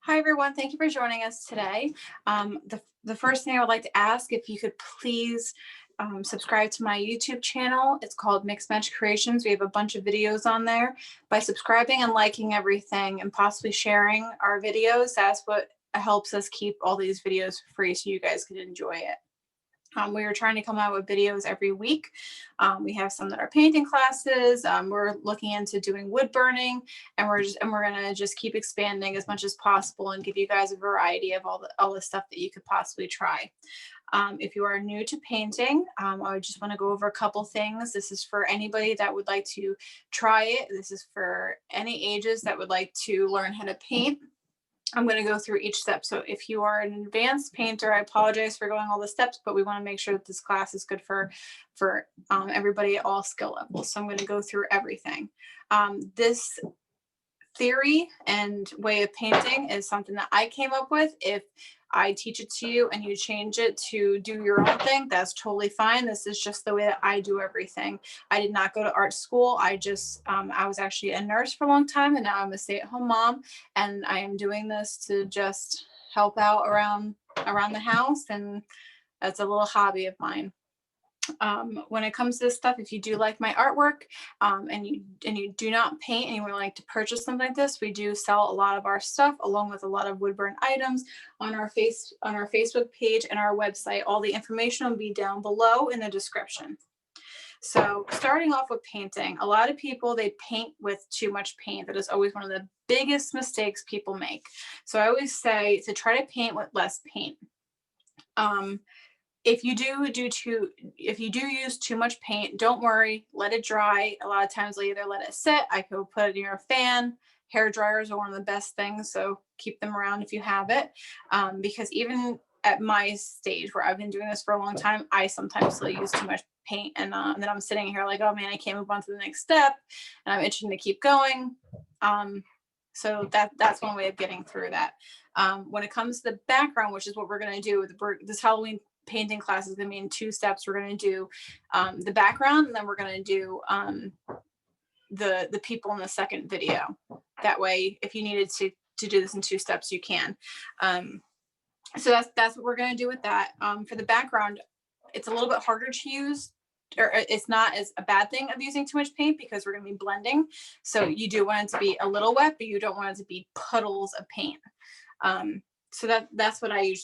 Hi, everyone. Thank you for joining us today. The first thing I would like to ask if you could please subscribe to my YouTube channel. It's called Mixed Match Creations. We have a bunch of videos on there. By subscribing and liking everything and possibly sharing our videos, that's what helps us keep all these videos free so you guys can enjoy it. We are trying to come out with videos every week. We have some that are painting classes. We're looking into doing wood burning, and we're gonna just keep expanding as much as possible and give you guys a variety of all the stuff that you could possibly try. If you are new to painting, I just want to go over a couple things. This is for anybody that would like to try it. This is for any ages that would like to learn how to paint. I'm going to go through each step. So if you are an advanced painter, I apologize for going all the steps, but we want to make sure that this class is good for everybody at all skill levels. So I'm going to go through everything. This theory and way of painting is something that I came up with. If I teach it to you and you change it to do your own thing, that's totally fine. This is just the way that I do everything. I did not go to art school. I was actually a nurse for a long time, and now I'm a stay-at-home mom, and I am doing this to just help out around the house, and that's a little hobby of mine. When it comes to this stuff, if you do like my artwork, and you do not paint and you would like to purchase something like this, we do sell a lot of our stuff along with a lot of wood burn items on our Facebook page and our website. All the information will be down below in the description. So starting off with painting, a lot of people, they paint with too much paint. That is always one of the biggest mistakes people make. So I always say to try to paint with less paint. If you do use too much paint, don't worry, let it dry. A lot of times I'll either let it sit, I could put it near a fan. Hair dryers are one of the best things, so keep them around if you have it. Because even at my stage where I've been doing this for a long time, I sometimes still use too much paint, and then I'm sitting here like, oh man, I can't move on to the next step, and I'm itching to keep going. So that's one way of getting through that. When it comes to the background, which is what we're going to do with this Halloween painting class, is going to be in two steps. We're going to do the background, and then we're going to do the people in the second video. That way, if you needed to do this in two steps, you can. So that's what we're going to do with that. For the background, it's a little bit harder to use, or it's not as a bad thing of using too much paint because we're going to be blending. So you do want it to be a little wet, but you don't want it to be puddles of paint. So that's what I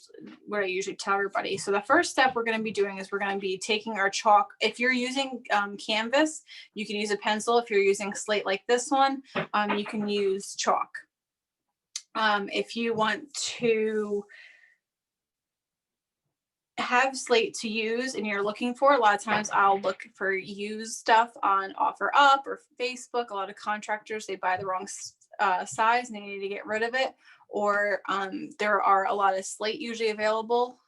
usually tell everybody. So the first step we're going to be doing is we're going to be taking our chalk. If you're using canvas, you can use a pencil. If you're using slate like this one, you can use chalk. If you want to have slate to use and you're looking for, a lot of times I'll look for used stuff on OfferUp or Facebook. A lot of contractors, they buy the wrong size and they need to get rid of it. Or there are a lot of slate usually available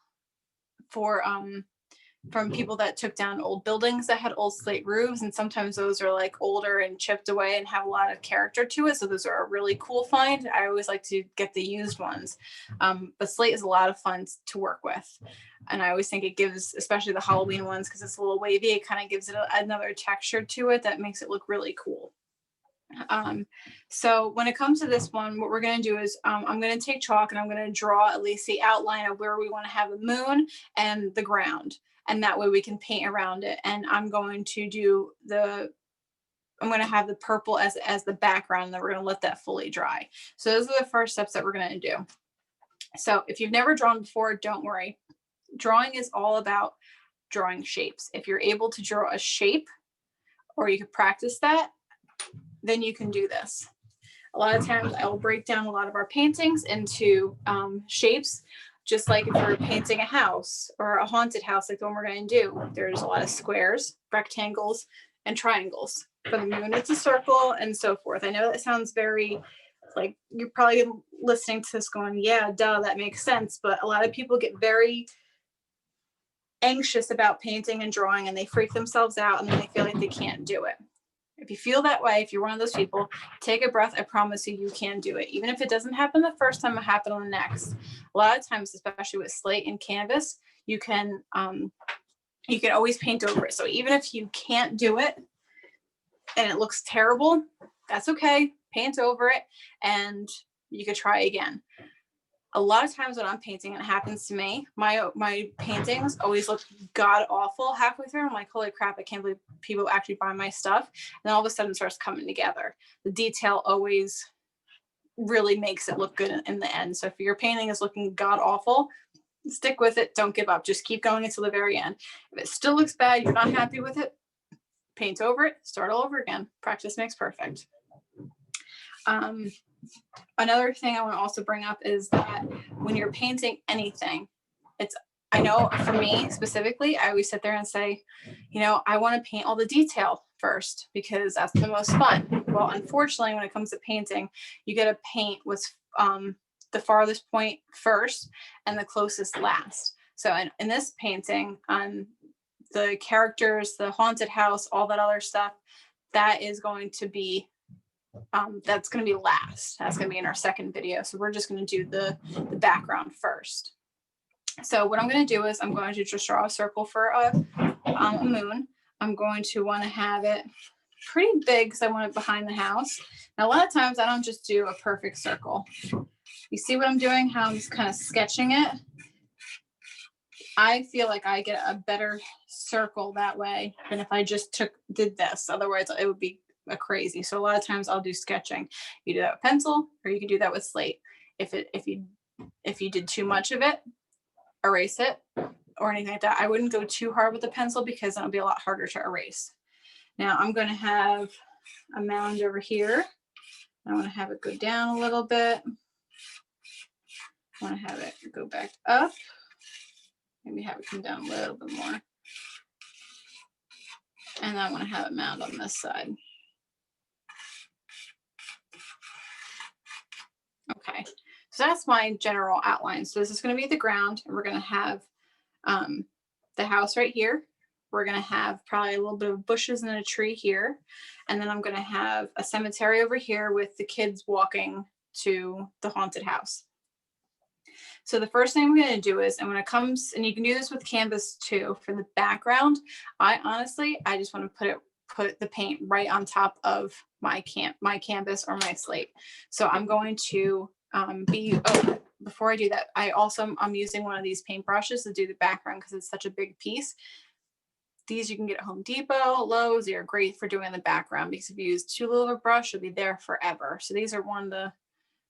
for from people that took down old buildings that had old slate roofs, and sometimes those are like older and chipped away and have a lot of character to it. So those are a really cool find. I always like to get the used ones, but slate is a lot of fun to work with, and I always think it gives, especially the Halloween ones, because it's a little wavy, it kind of gives it another texture to it that makes it look really cool. So when it comes to this one, what we're going to do is I'm going to take chalk and I'm going to draw at least the outline of where we want to have the moon and the ground, and that way we can paint around it. And I'm going to have the purple as the background, and then we're going to let that fully dry. So those are the first steps that we're going to do. So if you've never drawn before, don't worry. Drawing is all about drawing shapes. If you're able to draw a shape, or you could practice that, then you can do this. A lot of times I will break down a lot of our paintings into shapes, just like if we're painting a house or a haunted house like the one we're going to do. There's a lot of squares, rectangles, and triangles. For the moon, it's a circle, and so forth. I know that sounds very, like, you're probably listening to this going, yeah, duh, that makes sense. But a lot of people get very anxious about painting and drawing, and they freak themselves out, and then they feel like they can't do it. If you feel that way, if you're one of those people, take a breath. I promise you, you can do it. Even if it doesn't happen the first time, it'll happen on the next. A lot of times, especially with slate and canvas, you can always paint over it. So even if you can't do it and it looks terrible, that's okay. Paint over it and you could try again. a lot of times when I'm painting, it happens to me, my paintings always look god awful halfway through. I'm like, holy crap, I can't believe people actually buy my stuff. And then all of a sudden it starts coming together. The detail always really makes it look good in the end. So if your painting is looking god awful, stick with it. Don't give up. Just keep going until the very end. If it still looks bad, you're not happy with it, paint over it, start all over again. Practice makes perfect. Another thing I want to also bring up is that when you're painting anything, I know for me specifically, I always sit there and say, you know, I want to paint all the detail first because that's the most fun. Well, unfortunately, when it comes to painting, you got to paint what's the farthest point first and the closest last. So in this painting, the characters, the haunted house, all that other stuff, that is going to be that's going to be last. That's going to be in our second video. So we're just going to do the background first. So what I'm going to do is I'm going to just draw a circle for a moon. I'm going to want to have it pretty big because I want it behind the house. Now, a lot of times I don't just do a perfect circle. You see what I'm doing? How I'm just kind of sketching it? I feel like I get a better circle that way than if I just did this. Otherwise, it would be a crazy. So a lot of times I'll do sketching. You do that with pencil, or you can do that with slate. If you did too much of it, erase it or anything like that. I wouldn't go too hard with the pencil because then it'll be a lot harder to erase. Now I'm going to have a mound over here. I want to have it go down a little bit. I want to have it go back up. Maybe have it come down a little bit more. And I want to have it mound on this side. Okay, so that's my general outline. So this is going to be the ground, and we're going to have the house right here. We're going to have probably a little bit of bushes and a tree here. And then I'm going to have a cemetery over here with the kids walking to the haunted house. So the first thing I'm going to do is, and when it comes, and you can do this with canvas too, for the background, I just want to put the paint right on top of my canvas or my slate. So I'm going to before I do that, I'm using one of these paintbrushes to do the background because it's such a big piece. These you can get at Home Depot, Lowe's. They're great for doing the background because if you use too little of a brush, it'll be there forever. So these are one of the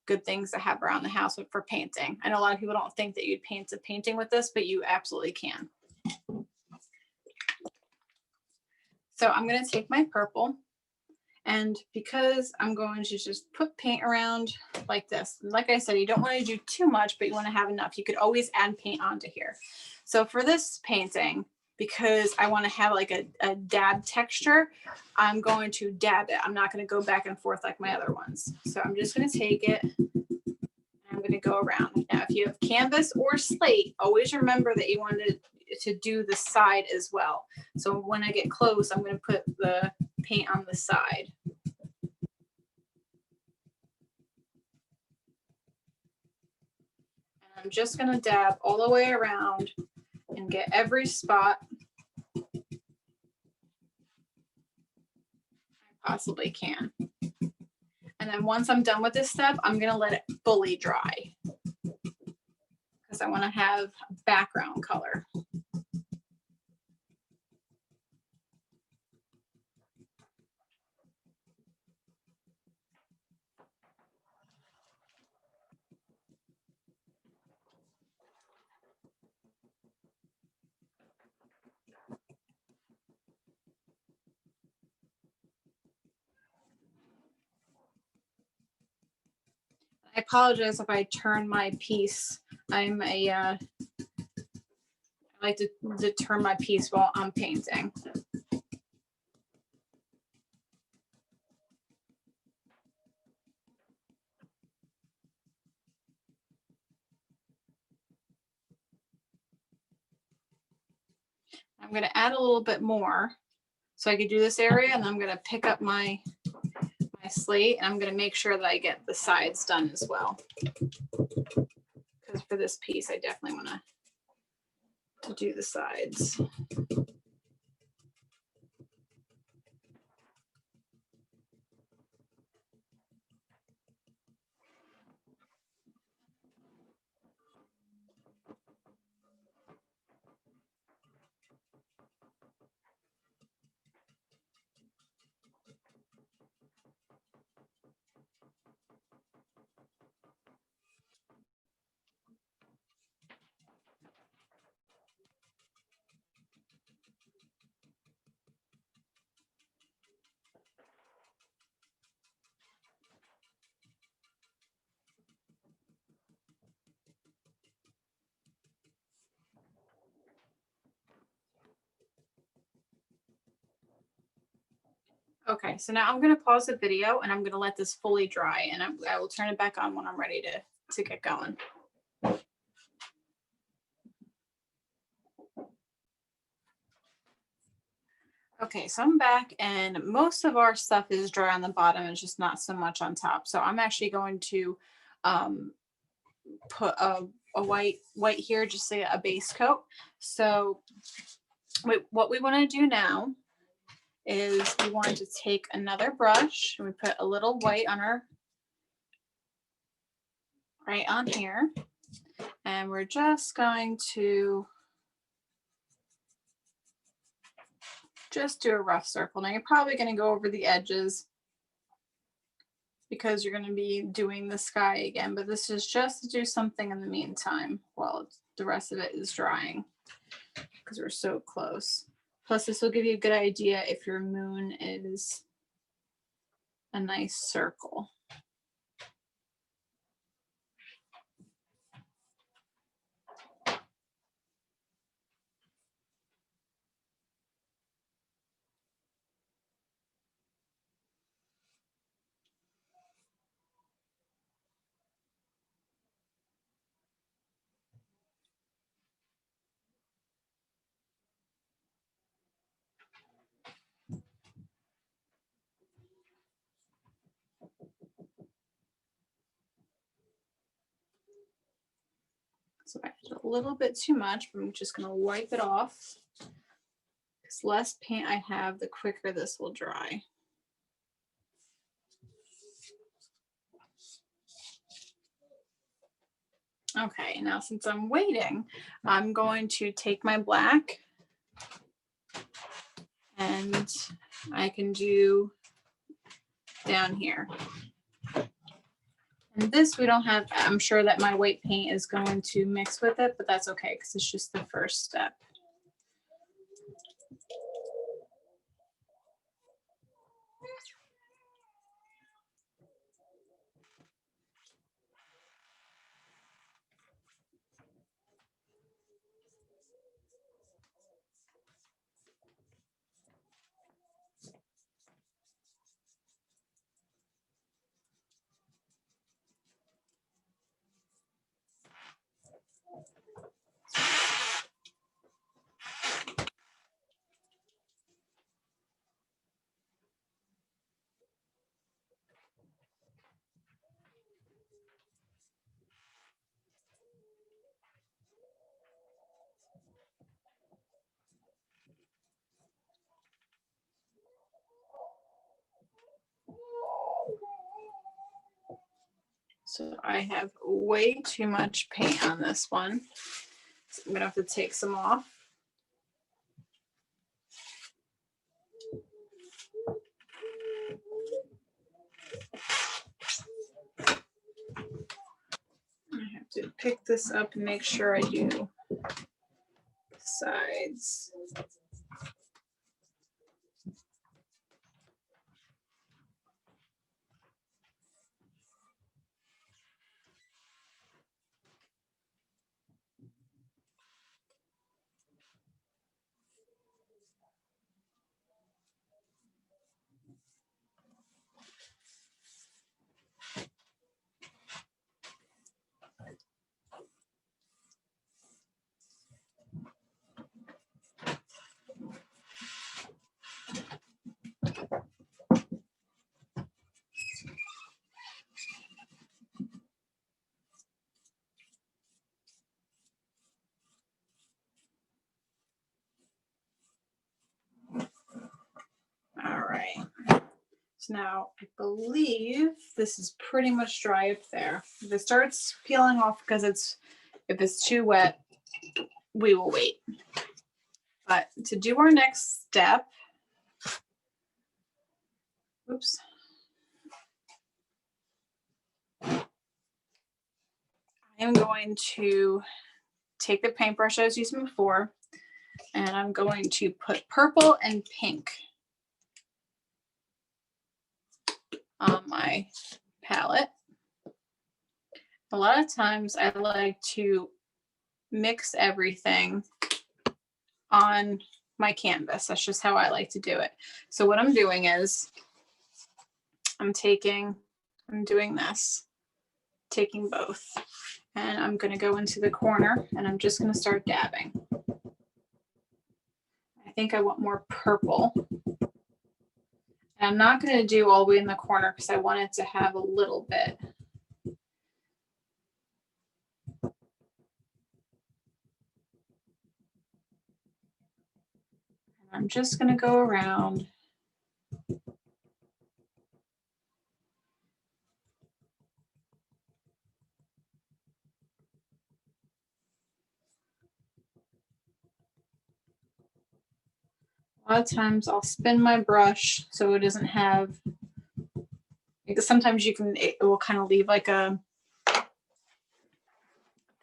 good things to have around the house for painting. I know a lot of people don't think that you'd paint a painting with this, but you absolutely can. So I'm going to take my purple, and because I'm going to just put paint around like this, like I said, you don't want to do too much, but you want to have enough. You could always add paint onto here. So for this painting, because I want to have like a dab texture, I'm going to dab it. I'm not going to go back and forth like my other ones. So I'm just going to take it and I'm going to go around. Now, if you have canvas or slate, always remember that you want to do the side as well. So when I get close, I'm going to put the paint on the side. And I'm just going to dab all the way around and get every spot I possibly can. And then once I'm done with this step, I'm going to let it fully dry because I want to have background color. I apologize if I turn my piece. I like to turn my piece while I'm painting. I'm going to add a little bit more so I could do this area, and I'm going to pick up my slate, and I'm going to make sure that I get the sides done as well. Because for this piece, I definitely want to do the sides. Okay, so now I'm going to pause the video and I'm going to let this fully dry, and I will turn it back on when I'm ready to get going. Okay, so I'm back and most of our stuff is dry on the bottom. It's just not so much on top. So I'm actually going to um, put a white here, just say a base coat. So what we want to do now is we want to take another brush and we put a little white on our right on here, and we're just going to just do a rough circle. Now you're probably going to go over the edges because you're going to be doing the sky again, but this is just to do something in the meantime while the rest of it is drying because we're so close. Plus this will give you a good idea if your moon is a nice circle. So I did a little bit too much, but I'm just going to wipe it off. Because less paint I have, the quicker this will dry. Okay, now since I'm waiting, I'm going to take my black and I can do down here. And this we don't have, I'm sure that my white paint is going to mix with it, but that's okay because it's just the first step. So I have way too much paint on this one. So I'm gonna have to take some off. I have to pick this up and make sure I do the sides. All right. So now I believe this is pretty much dry up there. If it starts peeling off because if it's too wet, we will wait. But to do our next step, oops. I am going to take the paintbrush I was using before, and I'm going to put purple and pink on my palette. A lot of times I like to mix everything on my canvas. That's just how I like to do it. So what I'm doing is I'm doing this, taking both, and I'm going to go into the corner and I'm just going to start dabbing. I think I want more purple. And I'm not going to do all the way in the corner because I want it to have a little bit. I'm just going to go around. A lot of times I'll spin my brush so it doesn't have, because sometimes it will kind of leave like a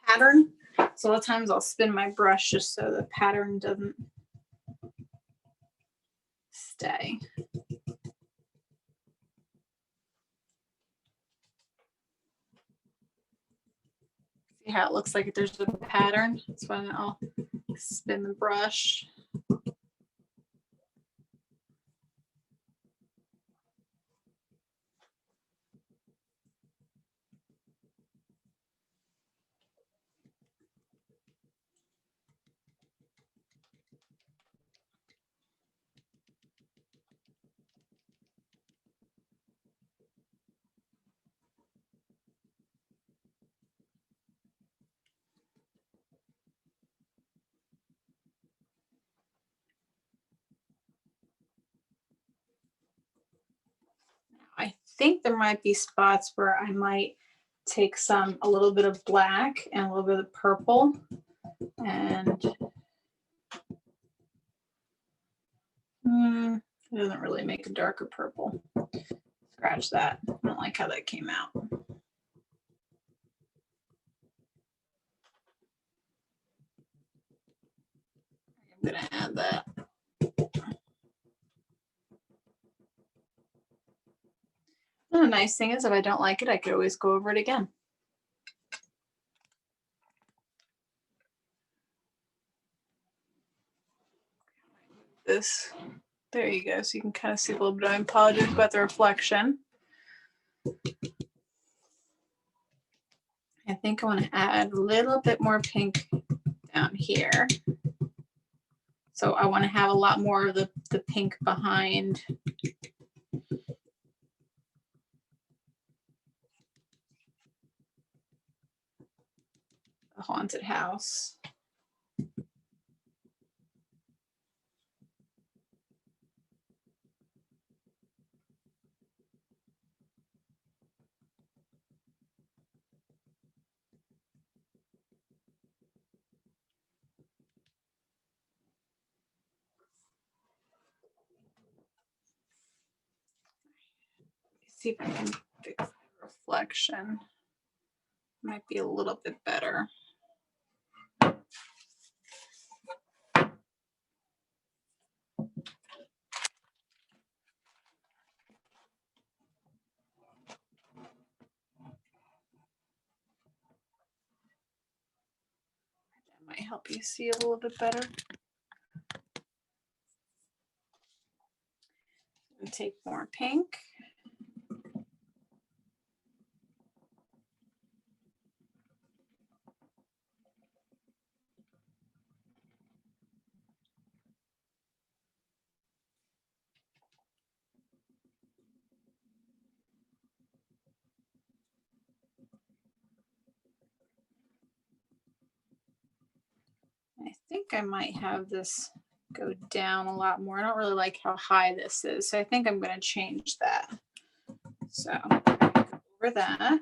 pattern. So a lot of times I'll spin my brush just so the pattern doesn't stay. See how it looks like there's a pattern? That's when I'll spin the brush. I think there might be spots where I might take a little bit of black and a little bit of purple, and it doesn't really make a darker purple. Scratch that. I don't like how that came out. I'm gonna add that. And the nice thing is if I don't like it, I could always go over it again. This, there you go. So you can kind of see a little bit. I apologize about the reflection. I think I want to add a little bit more pink down here. So I want to have a lot more of the pink behind the haunted house. See if I can fix the reflection. Might be a little bit better. That might help you see a little bit better. And take more pink. I think I might have this go down a lot more. I don't really like how high this is, so I think I'm going to change that. So over that.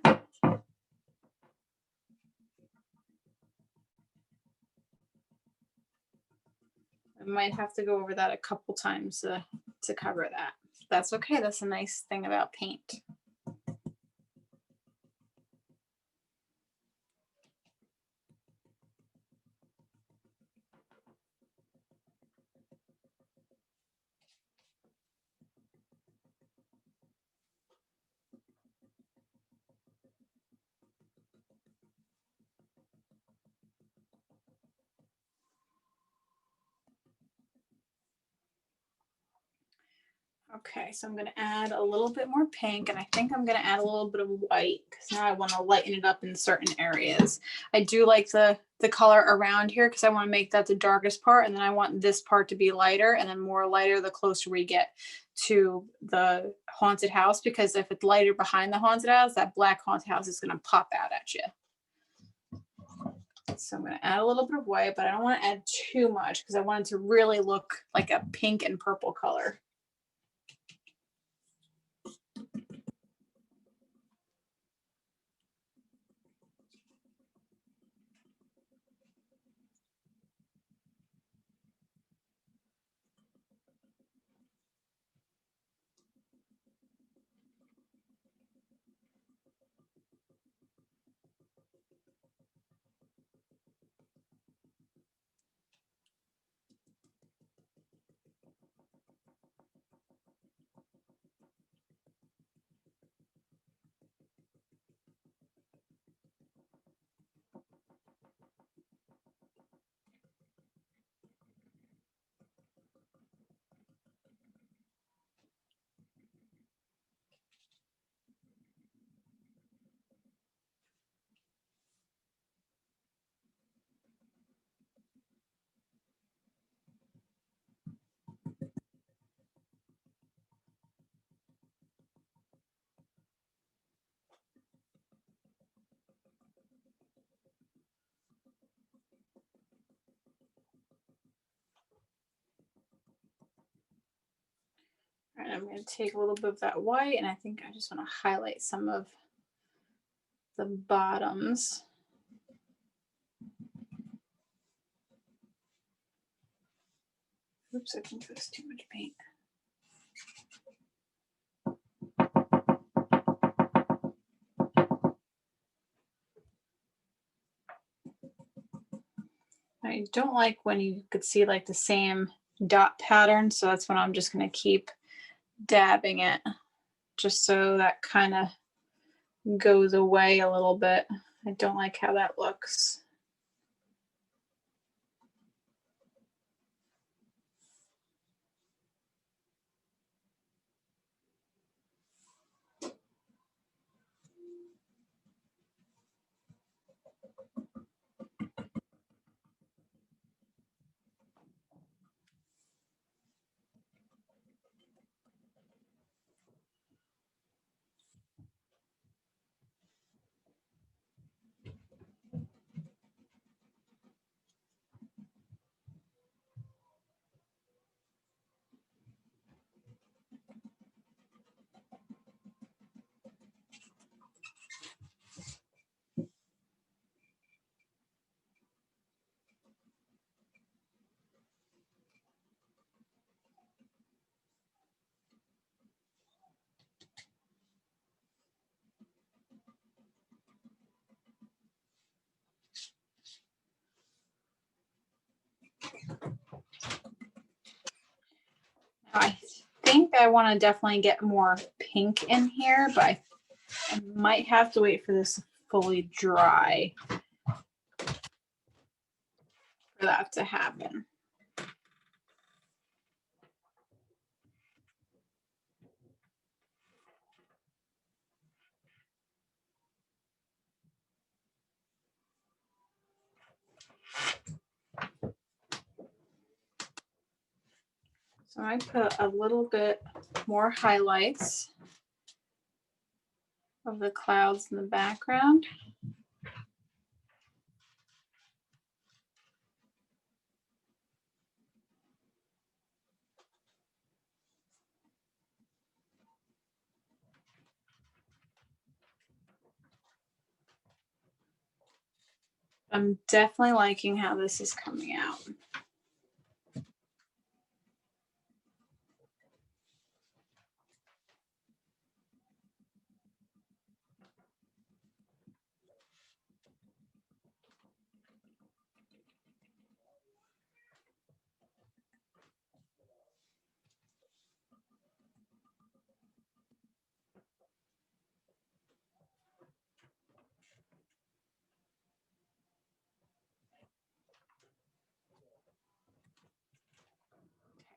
I might have to go over that a couple times to cover that. That's okay. That's a nice thing about paint. Okay, so I'm gonna add a little bit more pink, and I think I'm gonna add a little bit of white because now I want to lighten it up in certain areas. I do like the color around here because I want to make that the darkest part, and then I want this part to be lighter and then more lighter the closer we get to the haunted house, because if it's lighter behind the haunted house, that black haunted house is gonna pop out at you. So I'm gonna add a little bit of white, but I don't want to add too much because I want it to really look like a pink and purple color. All right, I'm going to take a little bit of that white, and I think I just want to highlight some of the bottoms. Oops, I think there's too much paint. I don't like when you could see like the same dot pattern, so that's when I'm just going to keep dabbing it just so that kind of goes away a little bit. I don't like how that looks. I think I want to definitely get more pink in here, but I might have to wait for this to fully dry for that to happen. So I put a little bit more highlights of the clouds in the background. I'm definitely liking how this is coming out.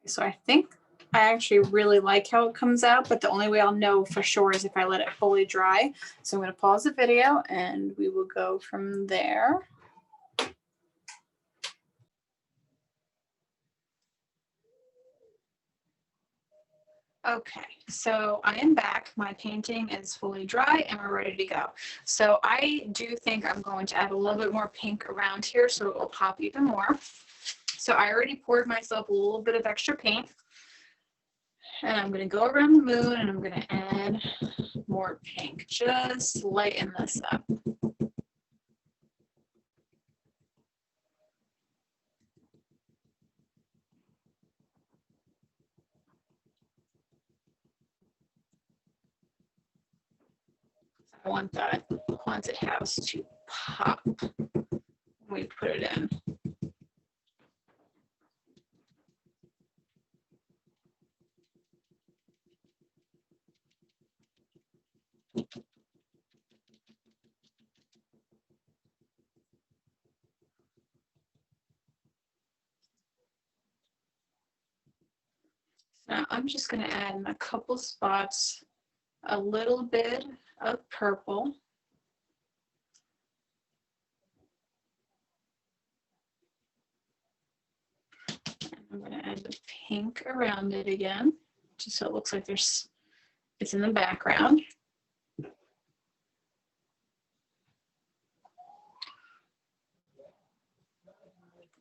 So I think I actually really like how it comes out, but the only way I'll know for sure is if I let it fully dry. So I'm going to pause the video and we will go from there. Okay, so I am back. My painting is fully dry and we're ready to go. So I do think I'm going to add a little bit more pink around here so it will pop even more. So I already poured myself a little bit of extra paint. And I'm going to go around the moon and I'm going to add more pink. Just lighten this up. I want that haunted house to pop when we put it in. Now I'm just going to add in a couple spots a little bit of purple. I'm going to add the pink around it again, just so it looks like it's in the background.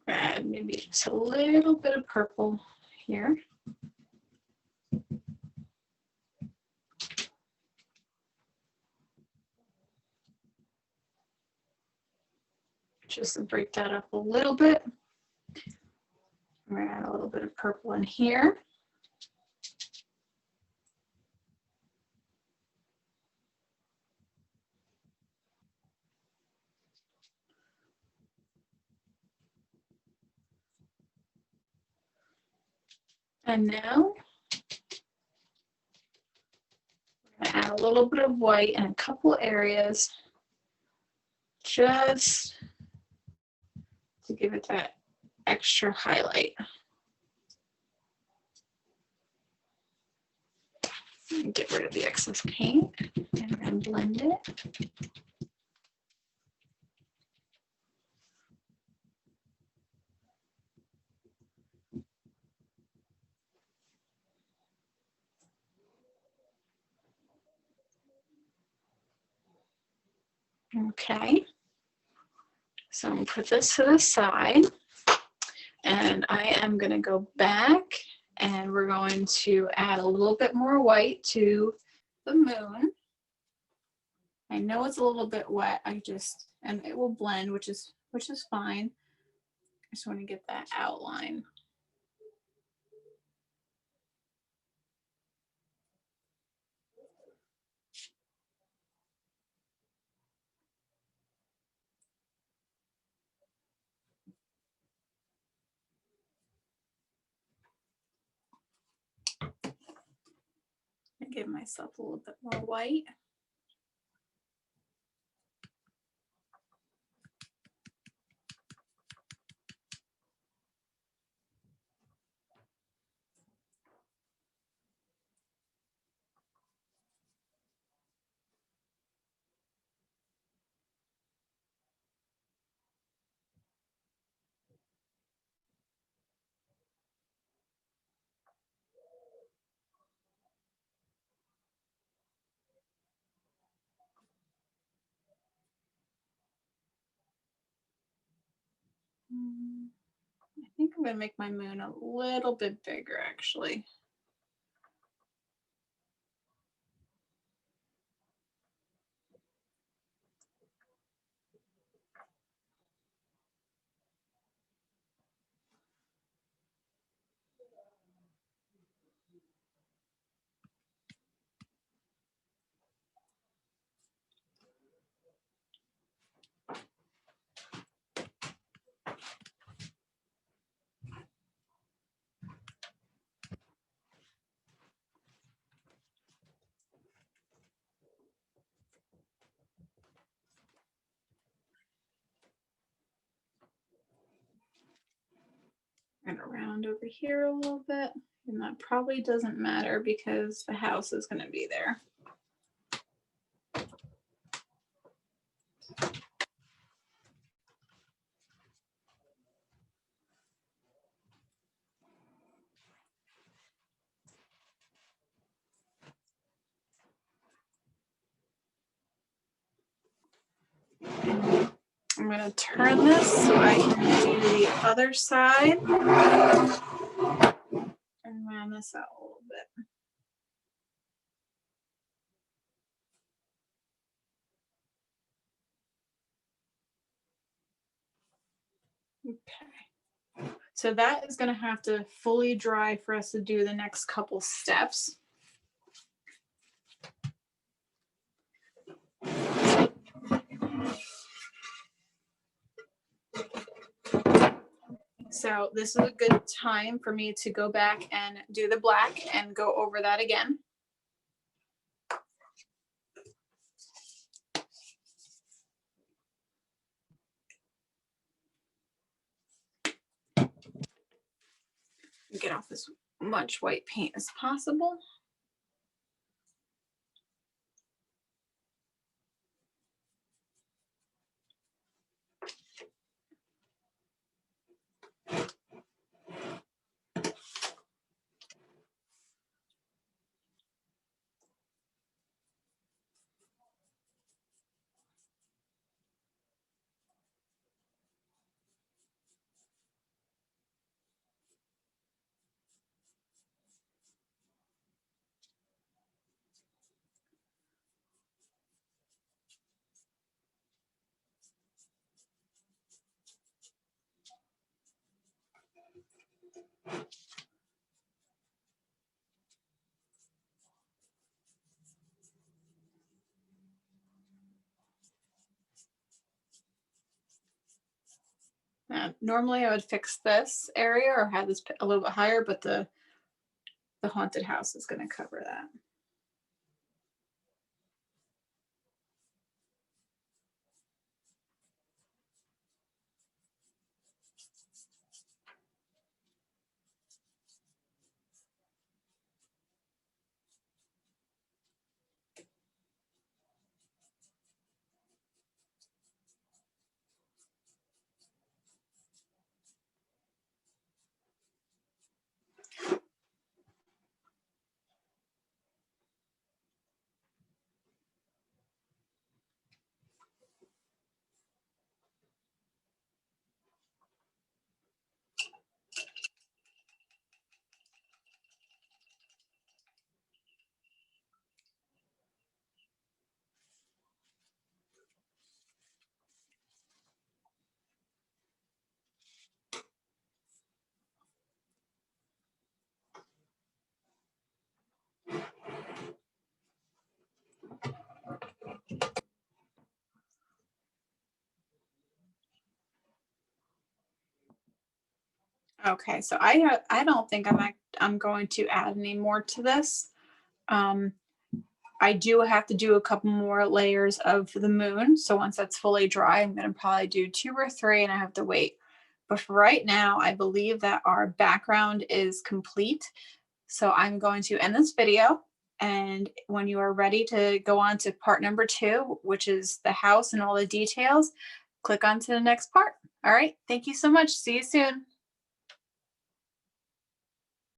Add maybe just a little bit of purple here. Just to break that up a little bit. I'm going to add a little bit of purple in here. And now I'm going to add a little bit of white in a couple areas just to give it that extra highlight. And get rid of the excess paint and then blend it. Okay, so I'm going to put this to the side and I am going to go back and we're going to add a little bit more white to the moon. I know it's a little bit wet, and it will blend, which is fine. I just want to get that outline. Give myself a little bit more white. I think I'm going to make my moon a little bit bigger, actually. And around over here a little bit. And that probably doesn't matter because the house is going to be there. I'm going to turn this so I can do the other side and round this out a little bit. Okay, so that is going to have to fully dry for us to do the next couple steps. So this is a good time for me to go back and do the black and go over that again. Get off as much white paint as possible. Normally I would fix this area or have this a little bit higher, but the haunted house is going to cover that. Okay, so I don't think I'm going to add any more to this. I do have to do a couple more layers of the moon. So once that's fully dry, I'm going to probably do 2 or 3 and I have to wait. But for right now, I believe that our background is complete. So I'm going to end this video. And when you are ready to go on to part number 2, which is the house and all the details, click on to the next part. All right. Thank you so much. See you soon.